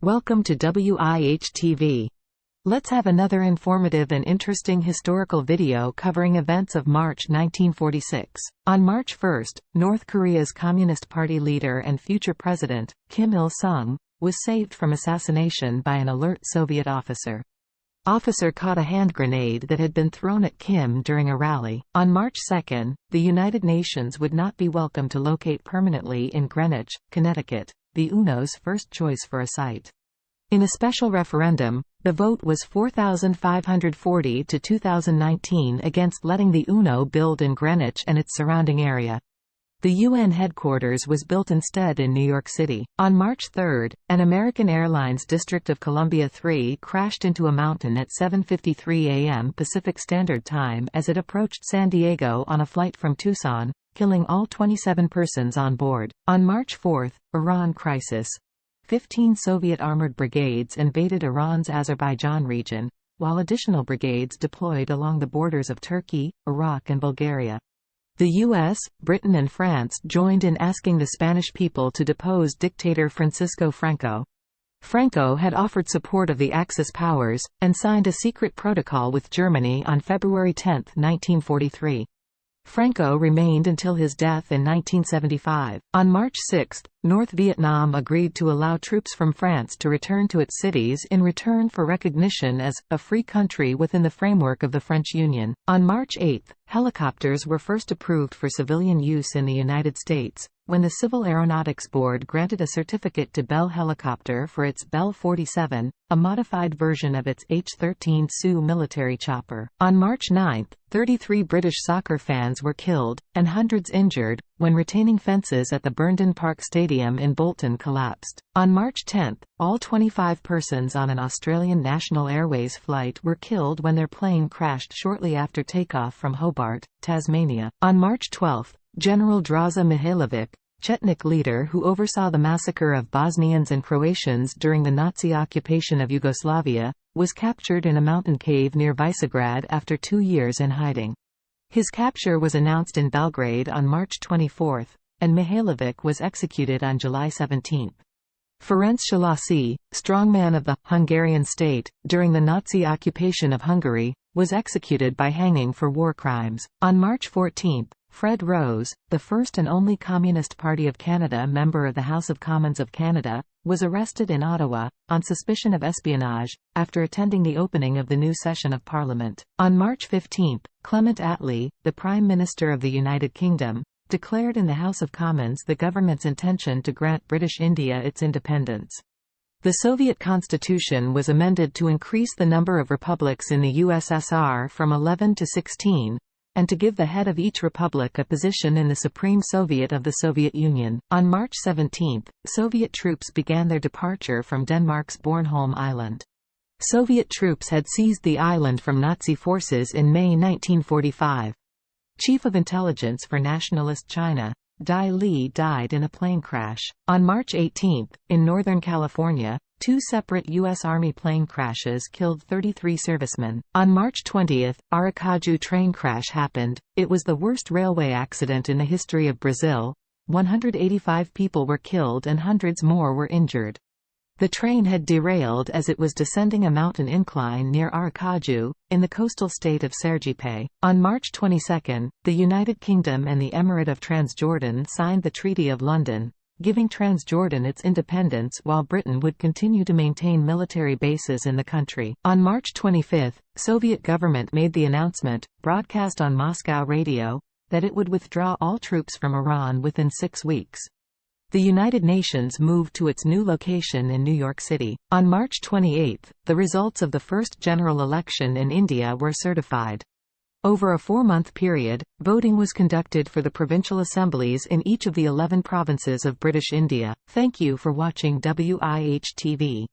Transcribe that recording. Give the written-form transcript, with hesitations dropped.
Welcome to WIH TV. Let's have another informative and interesting historical video covering events of March 1946. On March 1, North Korea's Communist Party leader and future president, Kim Il-sung, was saved from assassination by an alert Soviet officer. Officer caught a hand grenade that had been thrown at Kim during a rally. On March 2, the United Nations would not be welcome to locate permanently in Greenwich, Connecticut, the UNO's first choice for a site. In a special referendum, the vote was 4,540 to 2019 against letting the UNO build in Greenwich and its surrounding area. The UN headquarters was built instead in New York City. On March 3, an American Airlines District of Columbia 3 crashed into a mountain at 7:53 a.m. Pacific Standard Time as it approached San Diego on a flight from Tucson, killing all 27 persons on board. On March 4, Iran crisis. 15 Soviet armored brigades invaded Iran's Azerbaijan region, while additional brigades deployed along the borders of Turkey, Iraq and Bulgaria. The US, Britain and France joined in asking the Spanish people to depose dictator Francisco Franco. Franco had offered support of the Axis powers, and signed a secret protocol with Germany on February 10, 1943. Franco remained until his death in 1975. On March 6, North Vietnam agreed to allow troops from France to return to its cities in return for recognition as a free country within the framework of the French Union. On March 8, helicopters were first approved for civilian use in the United States, when the Civil Aeronautics Board granted a certificate to Bell Helicopter for its Bell 47, a modified version of its H-13 Sioux military chopper. On March 9, 33 British soccer fans were killed, and hundreds injured, when retaining fences at the Burnden Park Stadium in Bolton collapsed. On March 10, all 25 persons on an Australian National Airways flight were killed when their plane crashed shortly after takeoff from Hobart, Tasmania. On March 12, General Draza Mihailovic, Chetnik leader who oversaw the massacre of Bosnians and Croatians during the Nazi occupation of Yugoslavia, was captured in a mountain cave near Visegrad after 2 years in hiding. His capture was announced in Belgrade on March 24, and Mihailovic was executed on July 17. Ferenc Szalasi, strongman of the Hungarian state, during the Nazi occupation of Hungary, was executed by hanging for war crimes. On March 14, Fred Rose, the first and only Communist Party of Canada member of the House of Commons of Canada, was arrested in Ottawa, on suspicion of espionage, after attending the opening of the new session of Parliament. On March 15, Clement Attlee, the Prime Minister of the United Kingdom, declared in the House of Commons the government's intention to grant British India its independence. The Soviet constitution was amended to increase the number of republics in the USSR from 11 to 16, and to give the head of each republic a position in the Supreme Soviet of the Soviet Union. On March 17, Soviet troops began their departure from Denmark's Bornholm Island. Soviet troops had seized the island from Nazi forces in May 1945. Chief of Intelligence for Nationalist China, Dai Li, died in a plane crash. On March 18, in Northern California, 2 separate U.S. Army plane crashes killed 33 servicemen. On March 20, Aracaju train crash happened. It was the worst railway accident in the history of Brazil. 185 people were killed and hundreds more were injured. The train had derailed as it was descending a mountain incline near Aracaju, in the coastal state of Sergipe. On March 22, the United Kingdom and the Emirate of Transjordan signed the Treaty of London, giving Transjordan its independence while Britain would continue to maintain military bases in the country. On March 25, Soviet government made the announcement, broadcast on Moscow radio, that it would withdraw all troops from Iran within 6 weeks. The United Nations moved to its new location in New York City. On March 28, the results of the first general election in India were certified. Over a 4-month period, voting was conducted for the provincial assemblies in each of the 11 provinces of British India. Thank you for watching WIH TV.